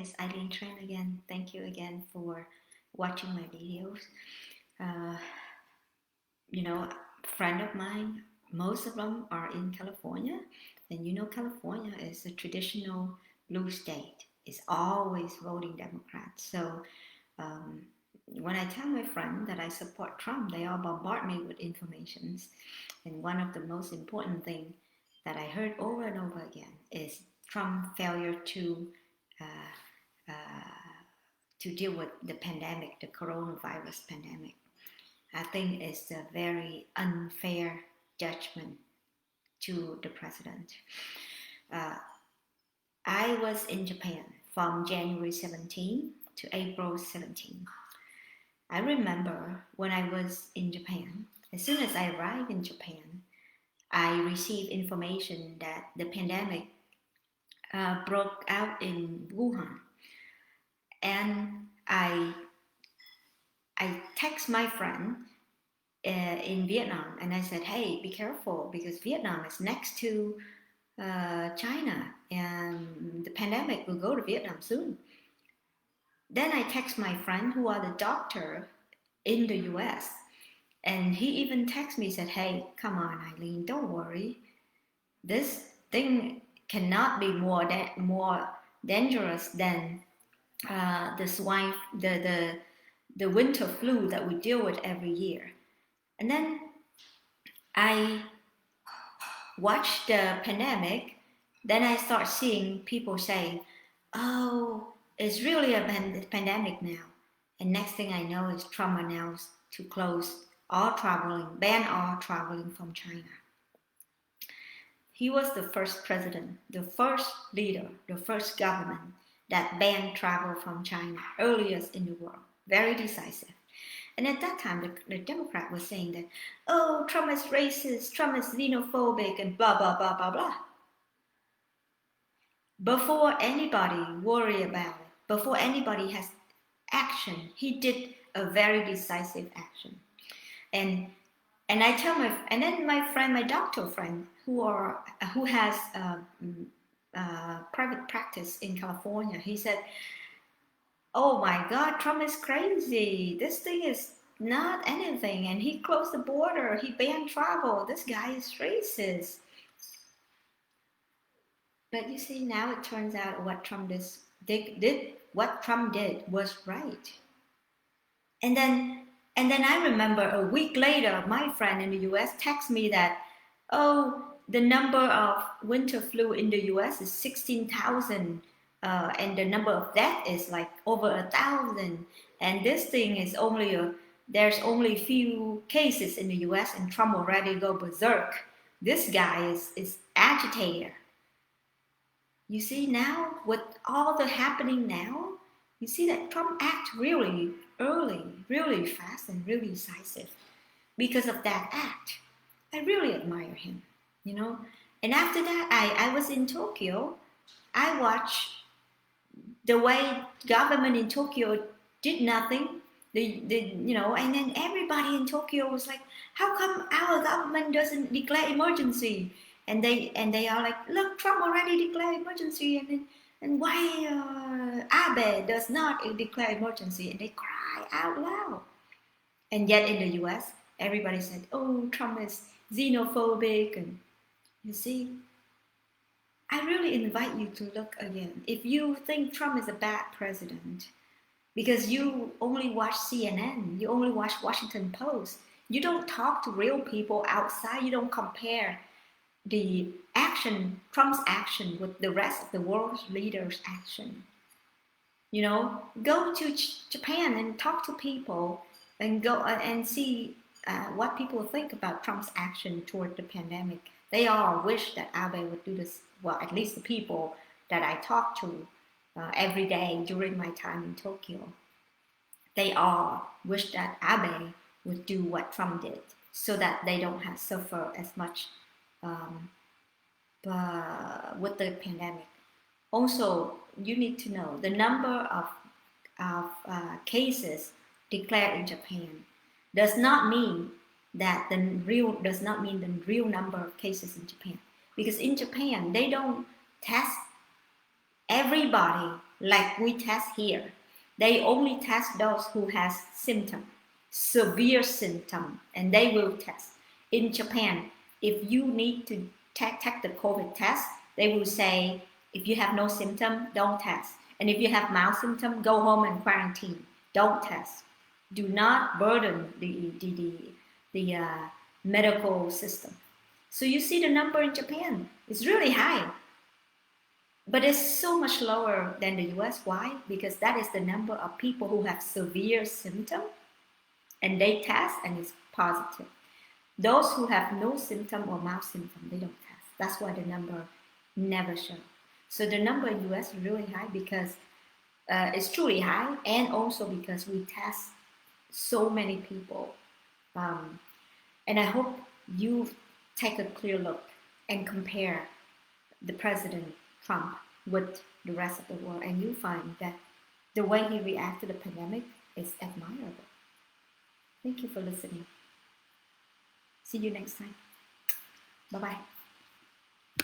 it's Eileen Tran again. Thank you again for watching my videos. Uh, friend of mine, most of them are in California, and California is a traditional blue state. It's always voting Democrat. So um, when I tell my friend that I support Trump, they all bombard me with informations. And one of the most important things that I heard over and over again is Trump's failure uh, to deal with the pandemic, the coronavirus pandemic. I think it's a very unfair judgment to the president. Uh, I was in Japan from January 17 to April 17. I remember when I was in Japan, as soon as I arrived in Japan, I received information that the pandemic broke out in Wuhan. And I text my friend in Vietnam, and I said, "Hey, be careful because Vietnam is next to China, and the pandemic will go to Vietnam soon." Then I text my friend who are the doctor in the U.S., and he even texted me said, "Hey, come on, Eileen, don't worry. This thing cannot be more dangerous than the swine, the winter flu that we deal with every year." And then I watched the pandemic. Then I start seeing people saying, "Oh, it's really a pandemic now." And next thing I know is Trump announced to close all traveling, ban all traveling from China. He was the first president, the first leader, the first government that banned travel from China, earliest in the world. Very decisive. And at that time, the Democrat was saying that, "Oh, Trump is racist, Trump is xenophobic, and blah, blah, blah, blah, blah." Before anybody worry about it, before anybody has action, he did a very decisive action. And I tell and then my friend, my doctor friend, who has private practice in California, he said, "Oh my God, Trump is crazy. This thing is not anything. And he closed the border. He banned travel. This guy is racist." But you see, now it turns out what Trump did was right. And then I remember a week later, my friend in the U.S. texted me that, "Oh, the number of winter flu in the U.S. is 16,000. And the number of deaths is like over 1,000. And this thing is there's only few cases in the U.S. and Trump already go berserk. This guy is agitator." You see now, with all the happening now, you see that Trump act really early, really fast, and really decisive. Because of that act, I really admire him, And after that, I was in Tokyo. I watched the way government in Tokyo did nothing. And then everybody in Tokyo was like, "How come our government doesn't declare emergency?" And they are like, "Look, Trump already declared emergency, and why Abe does not declare emergency?" And they cry out loud. And yet in the U.S., everybody said, "Oh, Trump is xenophobic," and you see. I really invite you to look again. If you think Trump is a bad president, because you only watch CNN, you only watch Washington Post, you don't talk to real people outside, you don't compare the action, Trump's action with the rest of the world's leaders' action. Go to Japan and talk to people and go and see what people think about Trump's action toward the pandemic. They all wish that Abe would do this. Well, at least the people that I talk to every day during my time in Tokyo, they all wish that Abe would do what Trump did, so that they don't have suffer as much with the pandemic. Also, you need to know the number of cases declared in Japan does not mean the real number of cases in Japan. Because in Japan, they don't test everybody like we test here. They only test those who has symptom, severe symptom, and they will test. In Japan, if you need to take the COVID test, they will say, if you have no symptom, don't test. And if you have mild symptom, go home and quarantine. Don't test. Do not burden the medical system. So you see the number in Japan is really high, but it's so much lower than the US. Why? Because that is the number of people who have severe symptom and they test and it's positive. Those who have no symptom or mild symptom, they don't test. That's why the number never show. So the number in US is really high because it's truly high, and also because we test so many people. And I hope you take a clear look and compare the President Trump with the rest of the world, and you find that the way he reacts to the pandemic is admirable. Thank you for listening. See you next time. Bye-bye.